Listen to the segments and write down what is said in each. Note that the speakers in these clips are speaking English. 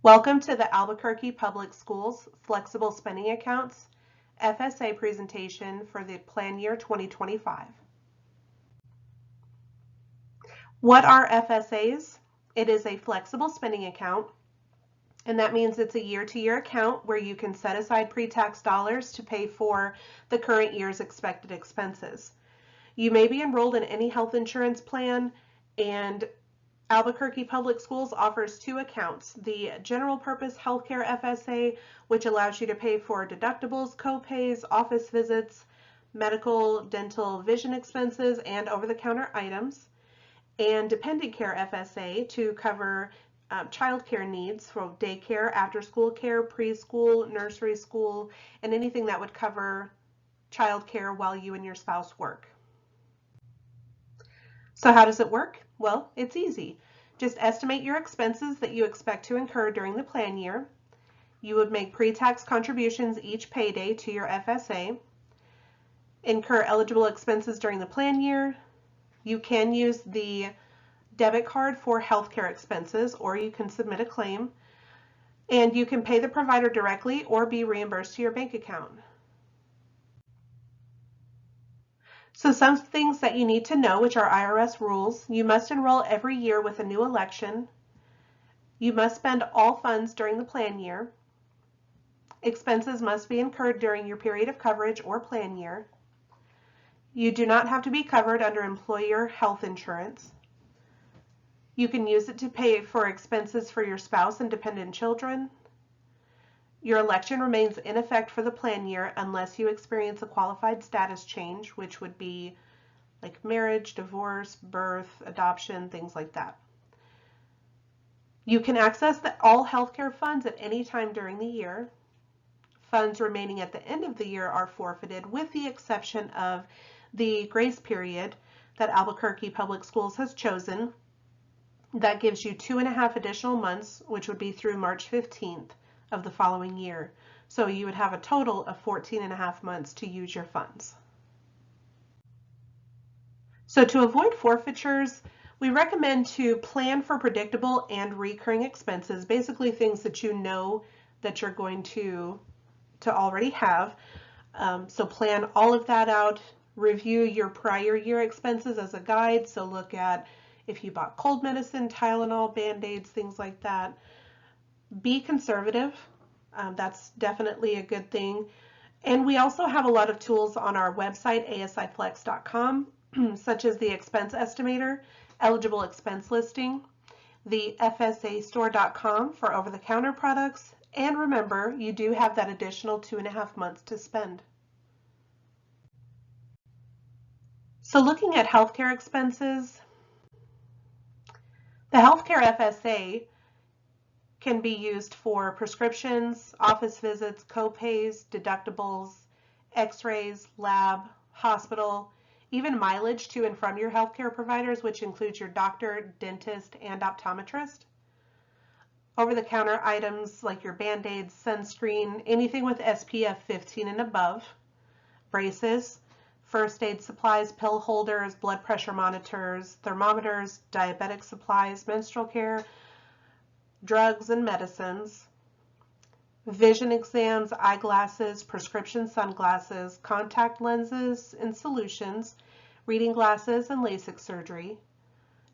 Welcome to the Albuquerque Public Schools Flexible Spending Accounts FSA presentation for the plan year 2025. What are FSAs? It is a flexible spending account, and that means it's a year-to-year account where you can set aside pre-tax dollars to pay for the current year's expected expenses. You may be enrolled in any health insurance plan, and Albuquerque Public Schools offers two accounts: the General Purpose Healthcare FSA, which allows you to pay for deductibles, co-pays, office visits, medical, dental, vision expenses, and over-the-counter items, and Dependent Care FSA to cover childcare needs for daycare, after-school care, preschool, nursery school, and anything that would cover childcare while you and your spouse work. So how does it work? Well, it's easy. Just estimate your expenses that you expect to incur during the plan year. You would make pre-tax contributions each payday to your FSA, incur eligible expenses during the plan year. You can use the debit card for healthcare expenses, or you can submit a claim, and you can pay the provider directly or be reimbursed to your bank account. So some things that you need to know, which are IRS rules: you must enroll every year with a new election. You must spend all funds during the plan year. Expenses must be incurred during your period of coverage or plan year. You do not have to be covered under employer health insurance. You can use it to pay for expenses for your spouse and dependent children. Your election remains in effect for the plan year unless you experience a qualified status change, which would be like marriage, divorce, birth, adoption, things like that. You can access all healthcare funds at any time during the year. Funds remaining at the end of the year are forfeited, with the exception of the grace period that Albuquerque Public Schools has chosen. That gives you 2.5 additional months, which would be through March 15th of the following year. So you would have a total of 14.5 months to use your funds. So to avoid forfeitures, we recommend to plan for predictable and recurring expenses, basically things that you know that you're going to already have. So plan all of that out. Review your prior year expenses as a guide. So look at if you bought cold medicine, Tylenol, Band-Aids, things like that. Be conservative. That's definitely a good thing. And we also have a lot of tools on our website, ASIFlex.com, such as the expense estimator, eligible expense listing, the FSAstore.com for over-the-counter products, and remember, you do have that additional 2.5 months to spend. So looking at healthcare expenses, the healthcare FSA can be used for prescriptions, office visits, co-pays, deductibles, x-rays, lab, hospital, even mileage to and from your healthcare providers, which includes your doctor, dentist, and optometrist. Over-the-counter items like your Band-Aids, sunscreen, anything with SPF 15 and above, braces, first aid supplies, pill holders, blood pressure monitors, thermometers, diabetic supplies, menstrual care, drugs and medicines, vision exams, eyeglasses, prescription sunglasses, contact lenses and solutions, reading glasses and LASIK surgery,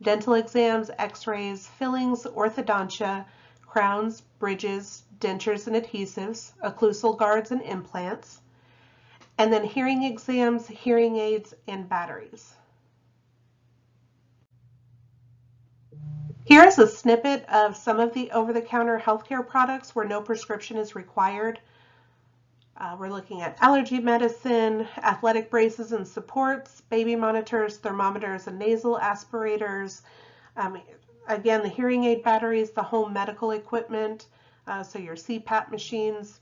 dental exams, x-rays, fillings, orthodontia, crowns, bridges, dentures and adhesives, occlusal guards and implants, and then hearing exams, hearing aids, and batteries. Here is a snippet of some of the over-the-counter healthcare products where no prescription is required. We're looking at allergy medicine, athletic braces and supports, baby monitors, thermometers and nasal aspirators. Again, the hearing aid batteries, the home medical equipment, so your CPAP machines,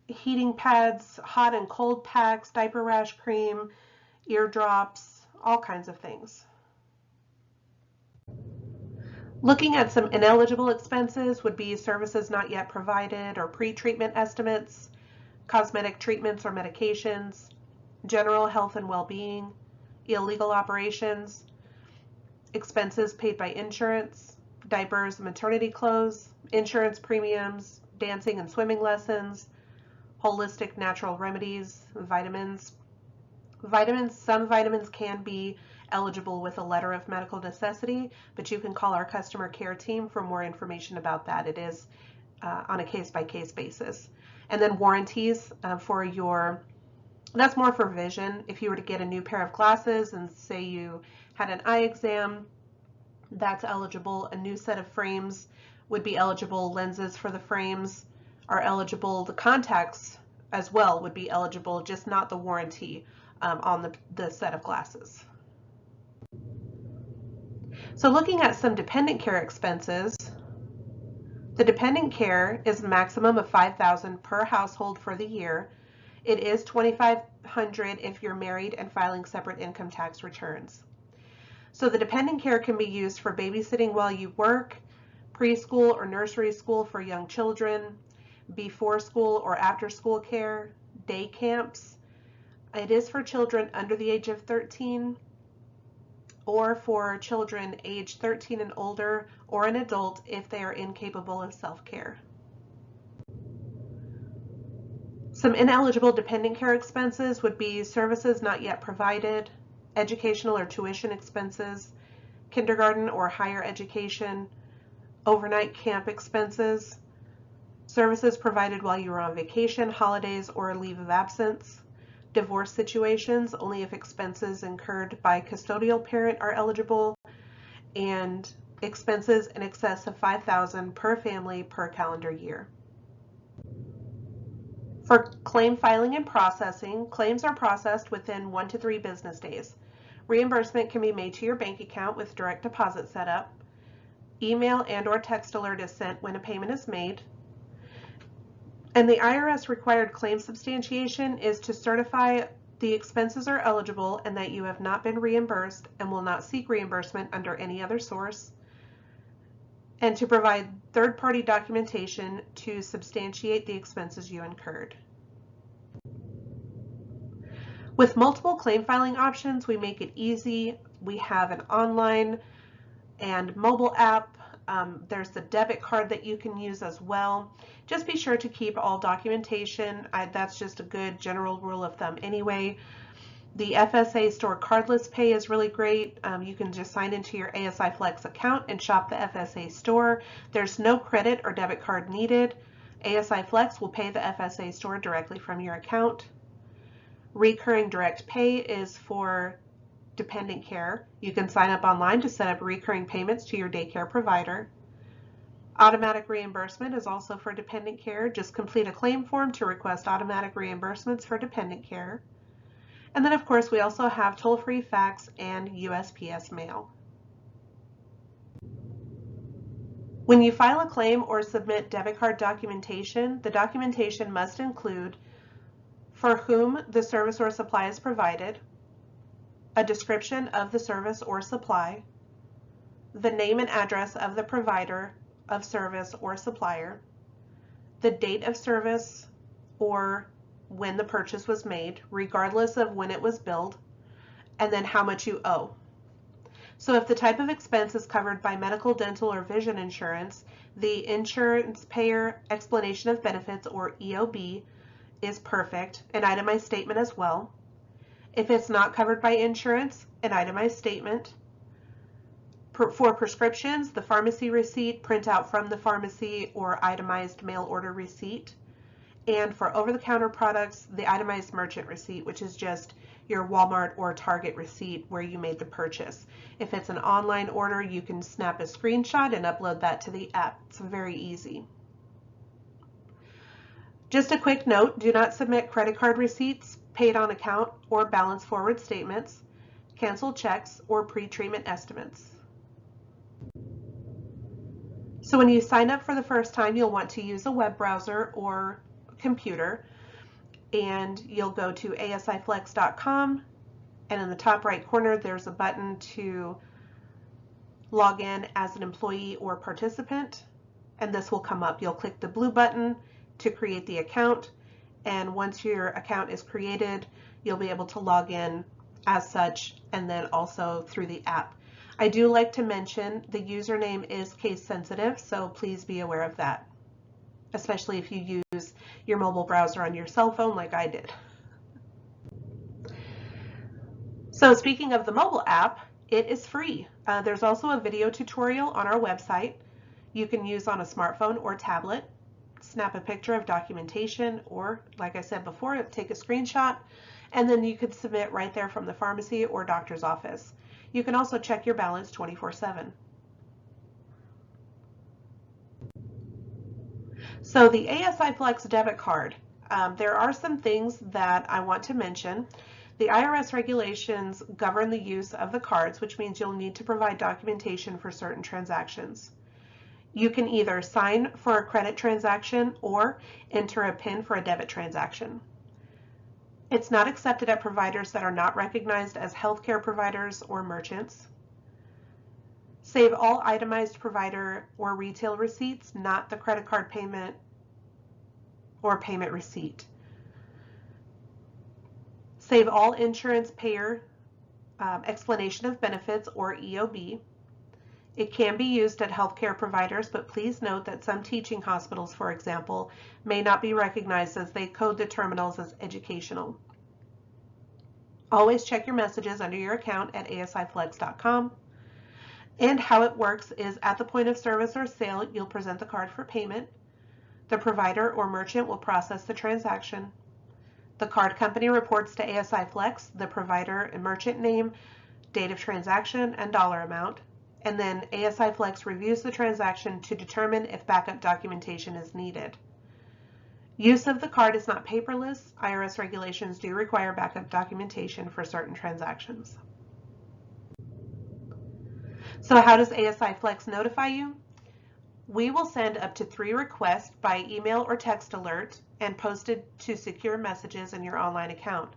heating pads, hot and cold packs, diaper rash cream, eardrops, all kinds of things. Looking at some ineligible expenses would be services not yet provided or pre-treatment estimates, cosmetic treatments or medications, general health and well-being, illegal operations, expenses paid by insurance, diapers, maternity clothes, insurance premiums, dancing and swimming lessons, holistic natural remedies, vitamins. Some vitamins can be eligible with a letter of medical necessity, but you can call our customer care team for more information about that. It is on a case-by-case basis. And then warranties for your, that's more for vision. If you were to get a new pair of glasses and say you had an eye exam, that's eligible. A new set of frames would be eligible. Lenses for the frames are eligible. The contacts as well would be eligible, just not the warranty on the set of glasses. So looking at some dependent care expenses, the dependent care is a maximum of $5,000 per household for the year. It is $2,500 if you're married and filing separate income tax returns. So the dependent care can be used for babysitting while you work, preschool or nursery school for young children, before school or after school care, day camps. It is for children under the age of 13, or for children age 13 and older, or an adult if they are incapable of self-care. Some ineligible dependent care expenses would be services not yet provided, educational or tuition expenses, kindergarten or higher education, overnight camp expenses, services provided while you are on vacation, holidays, or a leave of absence, divorce situations, only if expenses incurred by custodial parent are eligible, and expenses in excess of $5,000 per family per calendar year. For claim filing and processing, claims are processed within 1 to 3 business days. Reimbursement can be made to your bank account with direct deposit setup. Email and/or text alert is sent when a payment is made. And the IRS required claim substantiation is to certify the expenses are eligible and that you have not been reimbursed and will not seek reimbursement under any other source, and to provide third-party documentation to substantiate the expenses you incurred. With multiple claim filing options, we make it easy. We have an online and mobile app. There's the debit card that you can use as well. Just be sure to keep all documentation. That's just a good general rule of thumb anyway. The FSA store cardless pay is really great. You can just sign into your ASIFlex account and shop the FSA store. There's no credit or debit card needed. ASIFlex will pay the FSA store directly from your account. Recurring direct pay is for dependent care. You can sign up online to set up recurring payments to your daycare provider. Automatic reimbursement is also for dependent care. Just complete a claim form to request automatic reimbursements for dependent care. And then of course we also have toll-free fax and USPS mail. When you file a claim or submit debit card documentation, the documentation must include for whom the service or supply is provided, a description of the service or supply, the name and address of the provider of service or supplier, the date of service or when the purchase was made, regardless of when it was billed, and then how much you owe. So if the type of expense is covered by medical, dental, or vision insurance, the insurance payer explanation of benefits, or EOB, is perfect, an itemized statement as well. If it's not covered by insurance, an itemized statement. For prescriptions, the pharmacy receipt, printout from the pharmacy, or itemized mail order receipt. And for over-the-counter products, the itemized merchant receipt, which is just your Walmart or Target receipt where you made the purchase. If it's an online order, you can snap a screenshot and upload that to the app. It's very easy. Just a quick note, do not submit credit card receipts, paid on account, or balance forward statements, canceled checks, or pre-treatment estimates. So when you sign up for the first time, you'll want to use a web browser or computer, and you'll go to asiflex.com, and in the top right corner there's a button to log in as an employee or participant, and this will come up. You'll click the blue button to create the account, and once your account is created, you'll be able to log in as such, and then also through the app. I do like to mention the username is case sensitive, so please be aware of that, especially if you use your mobile browser on your cell phone like I did. So speaking of the mobile app, it is free. There's also a video tutorial on our website you can use on a smartphone or tablet. Snap a picture of documentation, or like I said before, take a screenshot, and then you could submit right there from the pharmacy or doctor's office. You can also check your balance 24/7. So the ASIFlex debit card, there are some things that I want to mention. The IRS regulations govern the use of the cards, which means you'll need to provide documentation for certain transactions. You can either sign for a credit transaction or enter a PIN for a debit transaction. It's not accepted at providers that are not recognized as healthcare providers or merchants. Save all itemized provider or retail receipts, not the credit card payment or payment receipt. Save all insurance payer explanation of benefits or EOB. It can be used at healthcare providers, but please note that some teaching hospitals, for example, may not be recognized as they code the terminals as educational. Always check your messages under your account at asiflex.com. And how it works is at the point of service or sale, you'll present the card for payment. The provider or merchant will process the transaction. The card company reports to ASIFlex the provider and merchant name, date of transaction, and dollar amount. And then ASIFlex reviews the transaction to determine if backup documentation is needed. Use of the card is not paperless. IRS regulations do require backup documentation for certain transactions. So how does ASIFlex notify you? We will send up to 3 requests by email or text alert and posted to secure messages in your online account.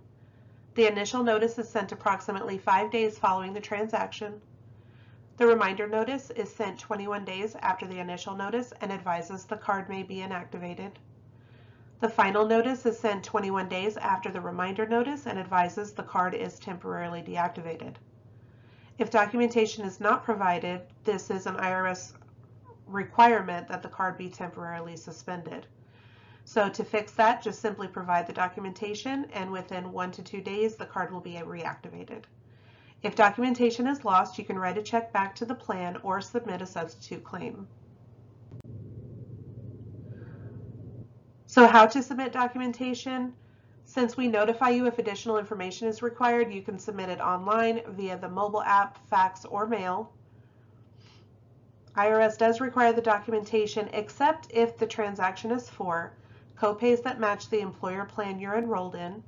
The initial notice is sent approximately 5 days following the transaction. The reminder notice is sent 21 days after the initial notice and advises the card may be inactivated. The final notice is sent 21 days after the reminder notice and advises the card is temporarily deactivated. If documentation is not provided, this is an IRS requirement that the card be temporarily suspended. So to fix that, just simply provide the documentation, and within 1 to 2 days, the card will be reactivated. If documentation is lost, you can write a check back to the plan or submit a substitute claim. So how to submit documentation? Since we notify you if additional information is required, you can submit it online via the mobile app, fax, or mail. IRS does require the documentation except if the transaction is for copays that match the employer plan you're enrolled in,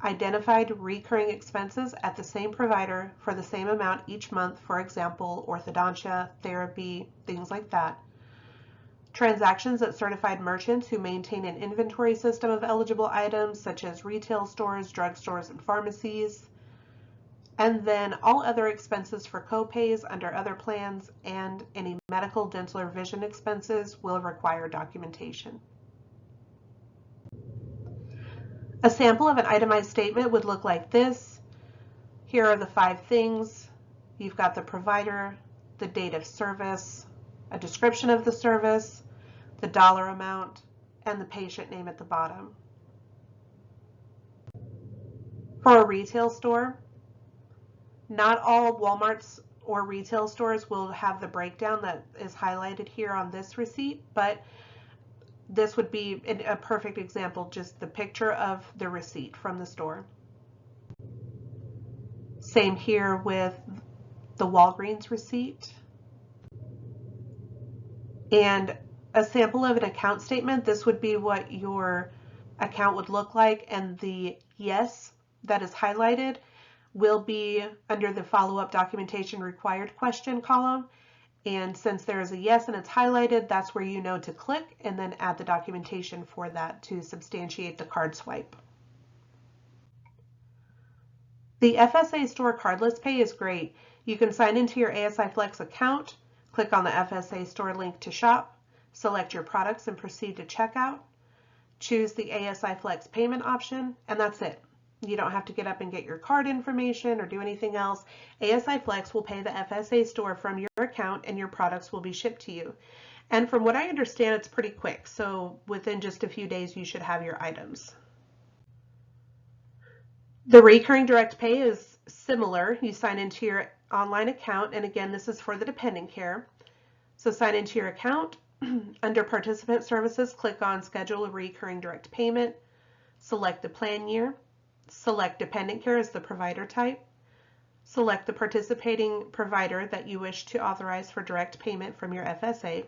identified recurring expenses at the same provider for the same amount each month, for example, orthodontia, therapy, things like that, transactions at certified merchants who maintain an inventory system of eligible items such as retail stores, drugstores, and pharmacies, and then all other expenses for copays under other plans and any medical, dental, or vision expenses will require documentation. A sample of an itemized statement would look like this. Here are the 5 things. You've got the provider, the date of service, a description of the service, the dollar amount, and the patient name at the bottom. For a retail store, not all Walmarts or retail stores will have the breakdown that is highlighted here on this receipt, but this would be a perfect example, just the picture of the receipt from the store. Same here with the Walgreens receipt. And a sample of an account statement, this would be what your account would look like, and the yes that is highlighted will be under the follow-up documentation required question column. And since there is a yes and it's highlighted, that's where you know to click and then add the documentation for that to substantiate the card swipe. The FSA Store Cardless Pay is great. You can sign into your ASIFlex account, click on the FSA Store link to shop, select your products and proceed to checkout, choose the ASIFlex payment option, and that's it. You don't have to get up and get your card information or do anything else. ASIFlex will pay the FSA store from your account and your products will be shipped to you. And from what I understand, it's pretty quick. So within just a few days, you should have your items. The recurring direct pay is similar. You sign into your online account, and again, this is for the dependent care. So sign into your account. Under participant services, click on schedule a recurring direct payment. Select the plan year. Select dependent care as the provider type. Select the participating provider that you wish to authorize for direct payment from your FSA.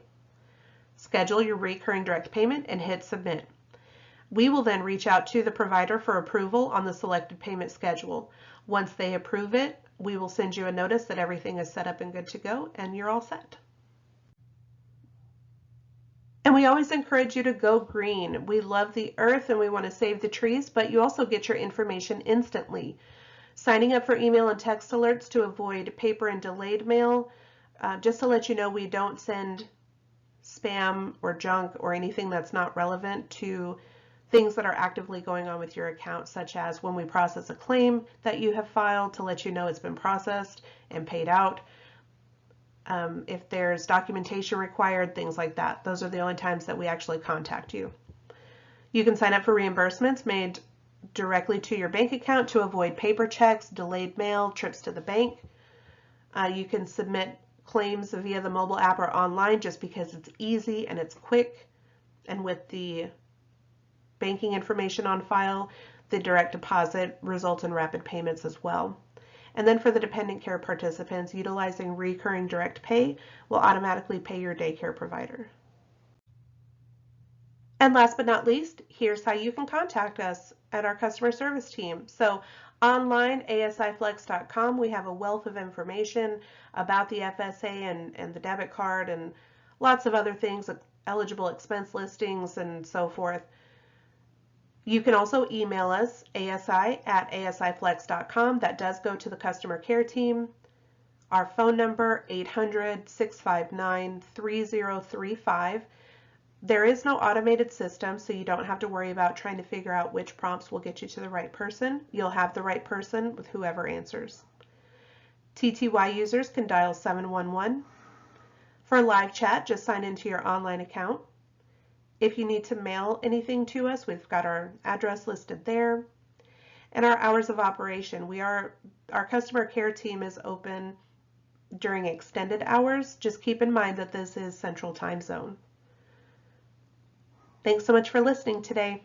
Schedule your recurring direct payment and hit submit. We will then reach out to the provider for approval on the selected payment schedule. Once they approve it, we will send you a notice that everything is set up and good to go and you're all set. And we always encourage you to go green. We love the earth and we want to save the trees, but you also get your information instantly. Signing up for email and text alerts to avoid paper and delayed mail. Just to let you know, we don't send spam or junk or anything that's not relevant to things that are actively going on with your account, such as when we process a claim that you have filed to let you know it's been processed and paid out. If there's documentation required, things like that. Those are the only times that we actually contact you. You can sign up for reimbursements made directly to your bank account to avoid paper checks, delayed mail, trips to the bank. You can submit claims via the mobile app or online just because it's easy and it's quick. And with the banking information on file, the direct deposit results in rapid payments as well. And then for the dependent care participants, utilizing recurring direct pay will automatically pay your daycare provider. And last but not least, here's how you can contact us at our customer service team. So online, asiflex.com, we have a wealth of information about the FSA and the debit card and lots of other things, eligible expense listings and so forth. You can also email us, asi@asiflex.com. That does go to the customer care team. Our phone number, 800-659-3035. There is no automated system, so you don't have to worry about trying to figure out which prompts will get you to the right person. You'll have the right person with whoever answers. TTY users can dial 711. For live chat, just sign into your online account. If you need to mail anything to us, we've got our address listed there. And our hours of operation. Our customer care team is open during extended hours. Just keep in mind that this is Central Time Zone. Thanks so much for listening today.